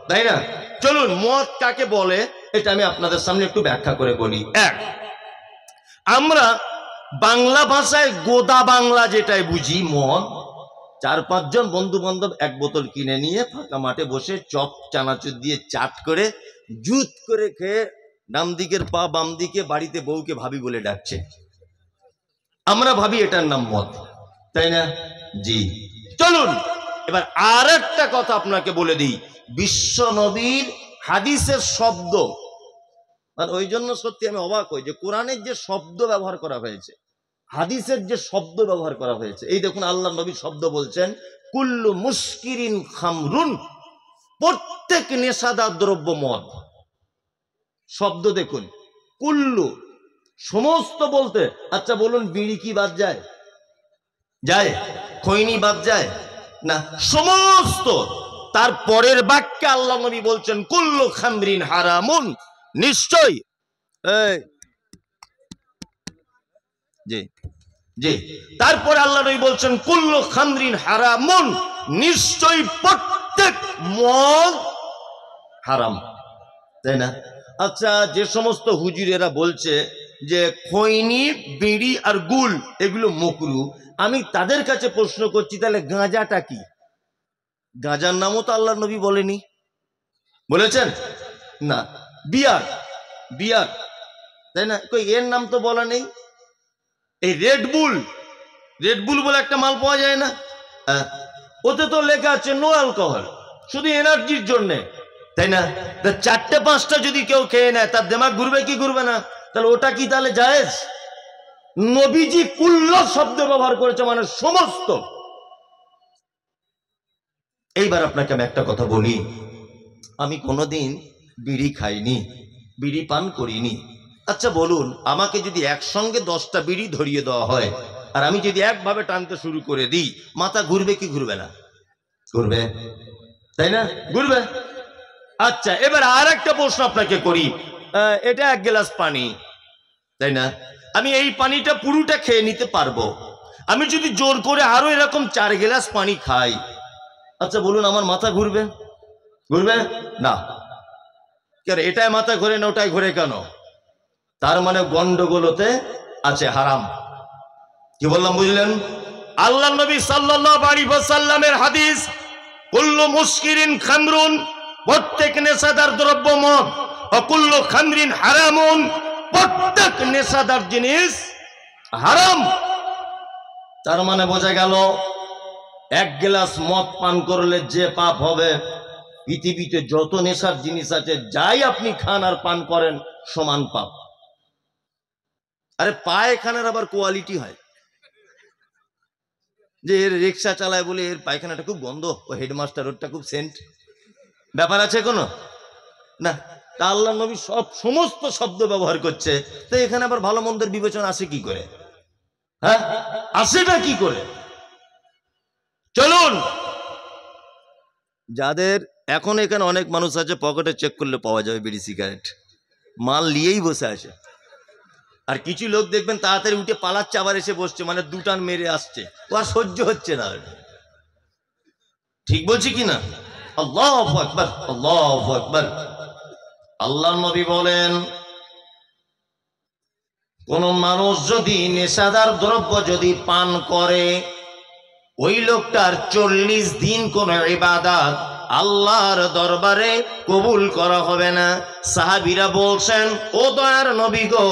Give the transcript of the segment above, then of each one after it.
তাই না? চলুন মদ কাকে বলে এটা আমি আপনাদের সামনে একটু ব্যাখ্যা করে বলি। এক, আমরা বাংলা ভাষায় গোদা বাংলা যেটাই বুঝি মদ, 4-5 জন বন্ধু বান্ধব এক বোতল কিনে নিয়ে ফাঁকা মাঠে বসে চপ চানাচুর দিয়ে চাট করে জুত করে খেয়ে ডান দিকের পা বাম দিকে বাড়িতে বউকে ভাবি বলে ডাকছে, আমরা ভাবি এটার নাম মদ, তাই না? জি। চলুন এবার আর একটা কথা আপনাকে বলে দিই, বিশ্ব নবীর হাদিসের শব্দ, আর ওই জন্য সত্যি আমি অবাক হই যে কোরআনের যে শব্দ ব্যবহার করা হয়েছে, হাদিসের যে শব্দ ব্যবহার করা হয়েছে, এই দেখুন আল্লাহ নবী শব্দ বলছেন কুল্লু মুস্কিরিন খামরুন, প্রত্যেক নেশাদার দ্রব্য মদ। শব্দ দেখুন, কুল্লু, সমস্ত বলতে। আচ্ছা বলুন বিড়ি কি বাদ যায়? যায়? খৈনি বাদ যায় না, সমস্ত। তার পরের বাক্যে আল্লাহ নবী বলছেন কুল্লু খামরিন হারামুন, নিশ্চয়। জি জি। তারপরে আল্লাহ নবী বলছেন কুল্লু খামরিন হারামুন, নিশ্চয় প্রত্যেক মদ হারাম, তাই না? আচ্ছা যে সমস্ত হুজুরেরা বলছে যে খৈনি বিড়ি আর গুল এগুলো মকরু, আমি তাদের কাছে প্রশ্ন করছি তাহলে গাঁজাটা কি? গাঁজার নামও তো আল্লাহ নবী বলেনি, বলেছেন না? বিয়ার, বিয়ার, তাই না? কই এর নাম তো বলা নেই। এই রেড বুল, রেড বুল বলে একটা মাল পাওয়া যায় না, ওতে তো লেখা আছে নো অ্যালকোহল, শুধু এনার্জির জন্য, তাই না? 4-5টা যদি কেউ খেয়ে নেয় তার দিমাগ ঘুরবে কি ঘুরবে না? তাহলে ওটা কি তাহলে জায়েজ? নবীজি কুল্ল শব্দ ব্যবহার করেছে, মানে সমস্ত। এইবার আপনাকে আমি একটা কথা বলি, আমি কোনোদিন বিড়ি খাইনি, বিড়ি পান করিনি। আচ্ছা বলুন আমাকে যদি একসঙ্গে 10টা বিড়ি ধরিয়ে দেওয়া হয় আর আমি যদি একভাবে টানতে শুরু করে দিই, মাথা ঘুরবে কি ঘুরবে না? ঘুরবে, তাই না? ঘুরবে। আচ্ছা এবার আর একটা প্রশ্ন আপনাকে করি, এটা 1 গ্লাস পানি, তাই না? আমি এই পানিটা পুরোটা খেয়ে নিতে পারবো, আমি যদি জোর করে আরো এরকম 4 গ্লাস পানি খাই, আচ্ছা বলুন আমার মাথা ঘুরবে? ঘুরবে না। কেন এটাই মাথা ঘুরে না ওটাই ঘুরে কেন? তার মানে গন্ডগোলতে আছে, হারাম। কি বললাম বুঝলেন? আল্লাহ নবী সাল্লাল্লাহু আলাইহি ওয়াসাল্লামের হাদিস কুল্লু মুস্কিরিন খামরুন, প্রত্যেক নেশাদার দ্রব্য মদ, ও কুল্লু খামরিন হারামুন, প্রত্যেক নেশাদার জিনিস হারাম। তার মানে বোঝা গেল 1 গ্লাস মদ পান করলে যে পাপ হবে, পৃথিবীতে যত নেশার জিনিস আছে যাই আপনি খান আর পান করেন সমান পাপ। আরে পায়খানার আবার কোয়ালিটি হয়, যে এর রিক্সা চালায় বলে এর পায়খানাটা খুব গন্ধ, ও হেডমাস্টার ওরটা খুব সেন্ট, ব্যাপার আছে কোনো না? তা আল্লাহ নবী সমস্ত শব্দ ব্যবহার করছে, তো এখানে আবার ভালো মন্দের বিবেচনা আসে কি করে? হ্যাঁ আসেটা কি করে? চলুন, যাদের এখন এখানে অনেক মানুষ আছে পকেটে চেক করলে পাওয়া যাবে বিড়ি সিগারেট, মাল নিয়েই বসে আছে, আর কিছু লোক দেখবেন তাড়াতাড়ি উঠে পালাচ্ছে, আবার এসে বসছে, মানে 2 টান মেরে আসছে, ও আর সহ্য হচ্ছে না। ঠিক বলছি কিনা? আল্লাহু আকবার, আল্লাহু আকবার। আল্লাহ নবী বলেন কোন মানুষ যদি নেশাদার দ্রব্য যদি পান করে, ওই লোকটার 40 দিন কোন ইবাদত আল্লাহর দরবারে কবুল করা হবে না। সাহাবীরা বলছেন ও দয়ার নবী গো,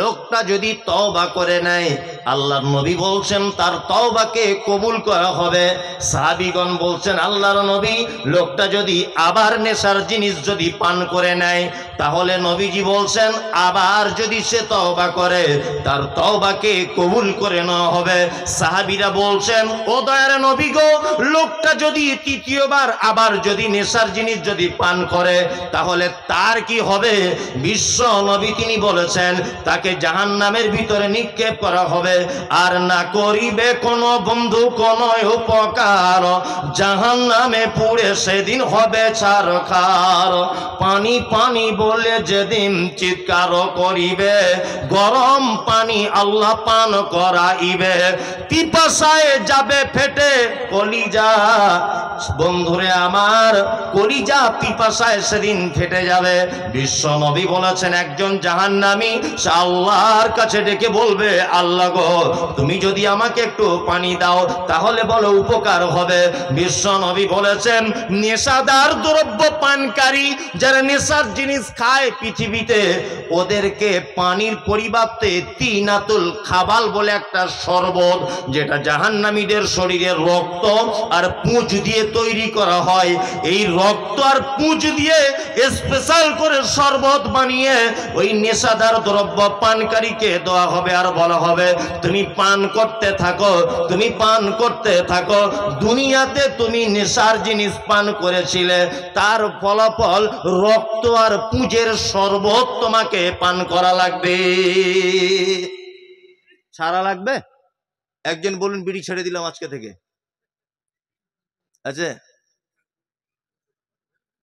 লোকটা যদি তওবা করে নেয়, আল্লাহর নবী বলছেন তার তওবাকে কবুল করা হবে। সাহাবীগণ বলছেন আল্লাহর নবী, লোকটা যদি আবার নেশার জিনিস যদি পান করে নেয়, তাহলে নবীজি বলছেন আবার যদি সে তওবা করে তার তওবাকে কবুল করে নেওয়া হবে। সাহাবীরা বলছেন ও দয়ার নবী গো, লোকটা যদি তৃতীয়বার আবার যদি নেশার জিনিস যদি পান করে তাহলে তার কি হবে? বিশ্ব নবী তিনি বলেছেন তাকে জাহান্নামের ভিতরে নিক্ষেপ করা হবে, আর না করিবে কোনো বন্ধু কোনো উপকার, জাহান্নামে পুড়ে সেদিন হবে ছারখার। পানি পানি বলে যেদিন চিৎকার করিবে, গরম পানি আল্লাহ পান করাইবে, পিপাসায় যাবে ফেটে কলিজা। বন্ধুরে আমার তোমার কলিজা পিপাসায় সেদিন ফেটে যাবে। বিশ্ব নবী বলেছেন একজন জাহান্নামী সে আল্লাহর কাছে ডেকে বলবে, আল্লাহ গো তুমি যদি আমাকে একটু পানি দাও তাহলে বলো উপকার হবে। বিশ্ব নবী বলেছেন নেশাদার দ্রব্য পানকারী যারা নেশার জিনিস খায় পৃথিবীতে, ওদেরকে পানির পরিবর্তে তিনাতুল খাবাল বলে একটা শরবত, যেটা জাহান্নামীদের শরীরের রক্ত আর পুঁজ দিয়ে তৈরি করা হয়, এই রক্ত আর পুঁজ দিয়ে স্পেশাল করে শরবত বানিয়ে ওই নেশাদার দ্রব্য পানকারীকে দেওয়া হবে আর বলা হবে তুমি পান করতে থাকো, তুমি পান করতে থাকো। দুনিয়াতে তুমি নেশার জিনিস পান করেছিলে, তার ফলাফল রক্ত আর পুঁজের শরবত তোমাকে পান করা লাগবে। ছাড়া লাগবে? একজন বলুন বিড়ি ছেড়ে দিলাম আজকে থেকে। আচ্ছা